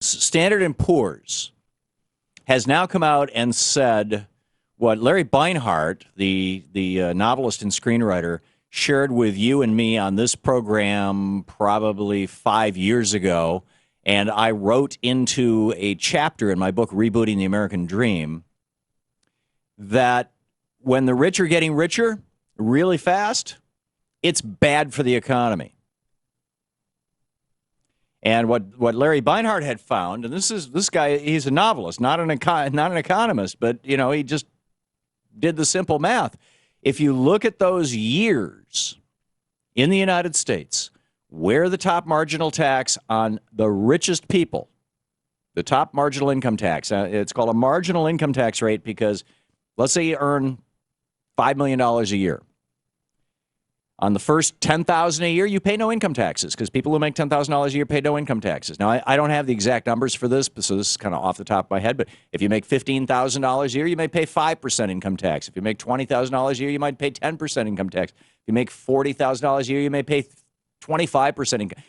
Standard & Poor's has now come out and said what Larry Beinhart, the novelist and screenwriter, shared with you and me on this program probably 5 years ago, and I wrote into a chapter in my book, Rebooting the American Dream, that when the rich are getting richer really fast, it's bad for the economy. And what Larry Beinhart had found, and this guy, he's a novelist, not an economist, but he just did the simple math. If you look at those years in the United States where the top marginal tax on the richest people, the top marginal income tax, it's called a marginal income tax rate because let's say you earn $5 million a year. On the first $10,000 a year, you pay no income taxes because people who make $10,000 a year pay no income taxes. Now, I don't have the exact numbers for this, so this is kind of off the top of my head. But if you make $15,000 a year, you may pay 5% income tax. If you make $20,000 a year, you might pay 10% income tax. If you make $40,000 a year, you may pay 25% income.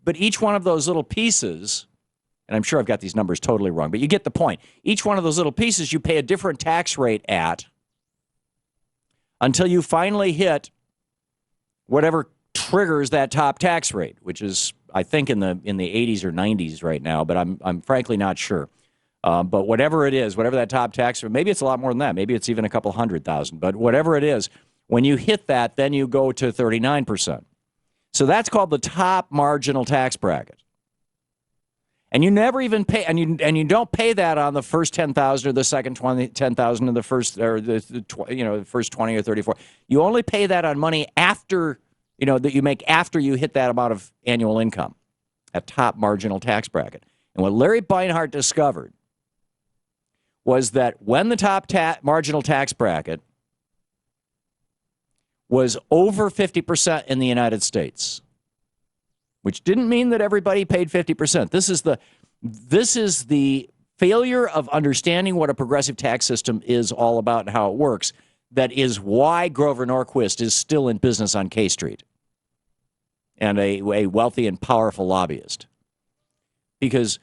But each one of those little pieces, and I'm sure I've got these numbers totally wrong, but you get the point. Each one of those little pieces, you pay a different tax rate at, until you finally hit whatever triggers that top tax rate, which is, I think, in the 80s or 90s right now, but I'm frankly not sure. But whatever it is, whatever that top tax rate, maybe it's a lot more than that. Maybe it's even a couple 100,000. But whatever it is, when you hit that, then you go to 39%. So that's called the top marginal tax bracket. And you never even pay, and you don't pay that on the first 10,000 or the second 10,000 or the first the first 20 or 34. You only pay that on money after that you make after you hit that amount of annual income, at top marginal tax bracket. And what Larry Beinhart discovered was that when the top marginal tax bracket was over 50% in the United States, which didn't mean that everybody paid 50%. This is the failure of understanding what a progressive tax system is all about and how it works. That is why Grover Norquist is still in business on K Street and a wealthy and powerful lobbyist. Because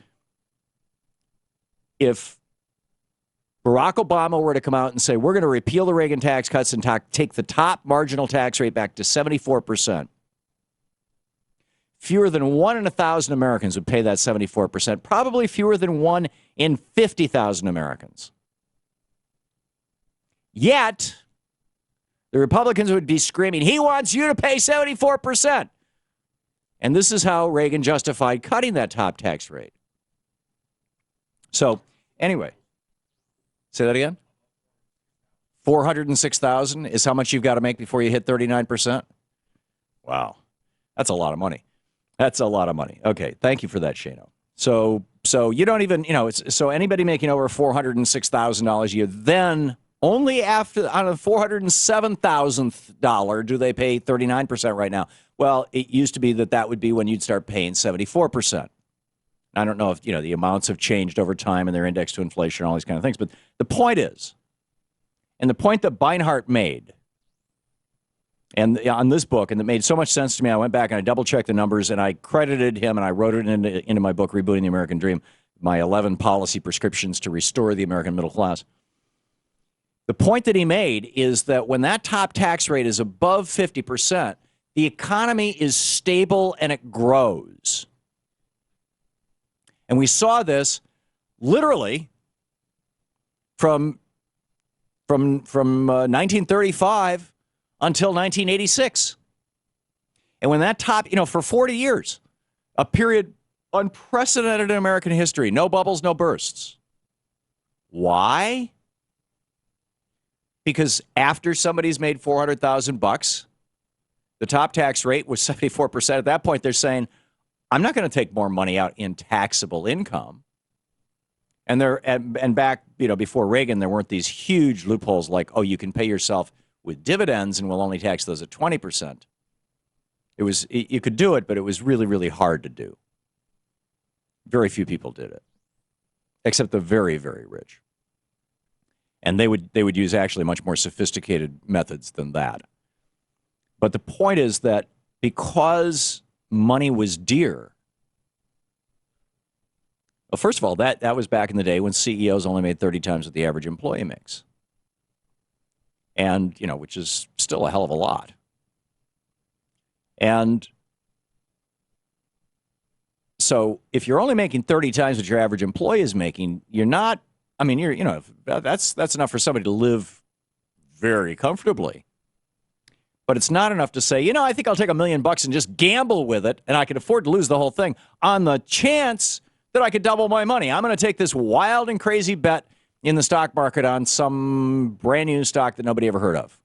if Barack Obama were to come out and say, we're going to repeal the Reagan tax cuts and take the top marginal tax rate back to 74%, fewer than 1 in 1,000 Americans would pay that 74%, probably fewer than 1 in 50,000 Americans. Yet, the Republicans would be screaming, he wants you to pay 74%. And this is how Reagan justified cutting that top tax rate. So, anyway, say that again? 406,000 is how much you've got to make before you hit 39%? Wow, that's a lot of money. That's a lot of money. Okay, thank you for that, Shano. So you don't even, so anybody making over $406,000 a year, then only after on a $407,000 do they pay 39% right now. Well, it used to be that would be when you'd start paying 74%. I don't know if, the amounts have changed over time and they're indexed to inflation and all these kind of things, but the point is, and the point that Beinhart made, and on this book, and it made so much sense to me, I went back and I double-checked the numbers, and I credited him, and I wrote it into my book, Rebooting the American Dream, my 11 policy prescriptions to restore the American middle class. The point that he made is that when that top tax rate is above 50%, the economy is stable and it grows. And we saw this literally from 1935 until 1986. And when that top, for 40 years, a period unprecedented in American history, no bubbles, no bursts. Why? Because after somebody's made $400,000, the top tax rate was 74%. At that point, they're saying, I'm not going to take more money out in taxable income. And back, before Reagan, there weren't these huge loopholes like, you can pay yourself with dividends and we'll only tax those at 20%. You could do it, but it was really, really hard to do. Very few people did it, except the very, very rich. And they would use actually much more sophisticated methods than that. But the point is that because money was dear, Well, first of all, that was back in the day when CEOs only made 30 times what the average employee makes. And, which is still a hell of a lot. And so if you're only making 30 times what your average employee is making, you're not, that's enough for somebody to live very comfortably. But it's not enough to say, I think I'll take $1 million and just gamble with it, and I can afford to lose the whole thing on the chance that I could double my money. I'm going to take this wild and crazy bet in the stock market on some brand new stock that nobody ever heard of.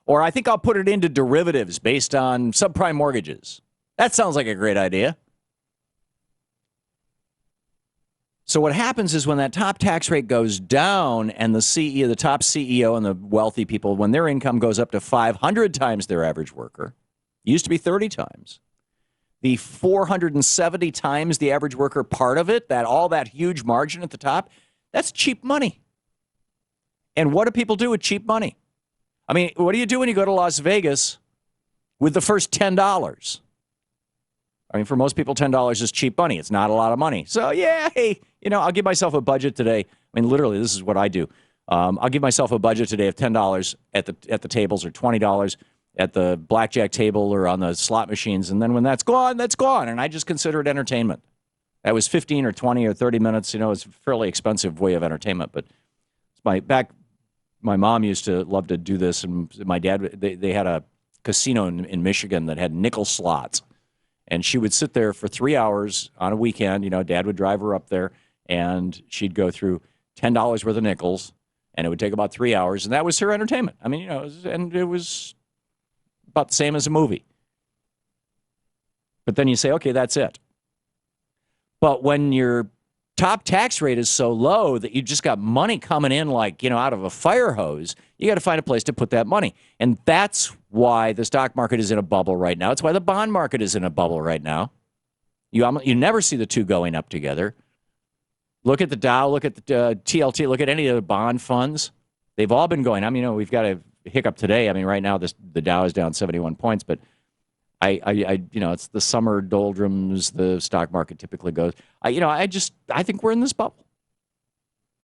Or I think I'll put it into derivatives based on subprime mortgages. That sounds like a great idea. So what happens is when that top tax rate goes down and the top CEO and the wealthy people, when their income goes up to 500 times their average worker, it used to be 30 times. The 470 times the average worker part of it, all that huge margin at the top, that's cheap money. And what do people do with cheap money? I mean, what do you do when you go to Las Vegas with the first $10? I mean, for most people, $10 is cheap money. It's not a lot of money. So, yeah, hey, I'll give myself a budget today. I mean, literally, this is what I do. I'll give myself a budget today of $10 at the tables, or $20 at the blackjack table or on the slot machines. And then when that's gone, that's gone. And I just consider it entertainment. That was 15 or 20 or 30 minutes. It's a fairly expensive way of entertainment. But my mom used to love to do this. And my dad, they had a casino in Michigan that had nickel slots. And she would sit there for 3 hours on a weekend. Dad would drive her up there, and she'd go through $10 worth of nickels, and it would take about 3 hours. And that was her entertainment. I mean, and it was about the same as a movie. But then you say, okay, that's it. But when your top tax rate is so low that you just got money coming in like, out of a fire hose, you got to find a place to put that money. And that's why the stock market is in a bubble right now. It's why the bond market is in a bubble right now. You never see the two going up together. Look at the Dow, look at the TLT, look at any of the bond funds. They've all been going. I mean, we've got a hiccup today. I mean, right now the Dow is down 71 points, but it's the summer doldrums. The stock market typically goes. I think we're in this bubble.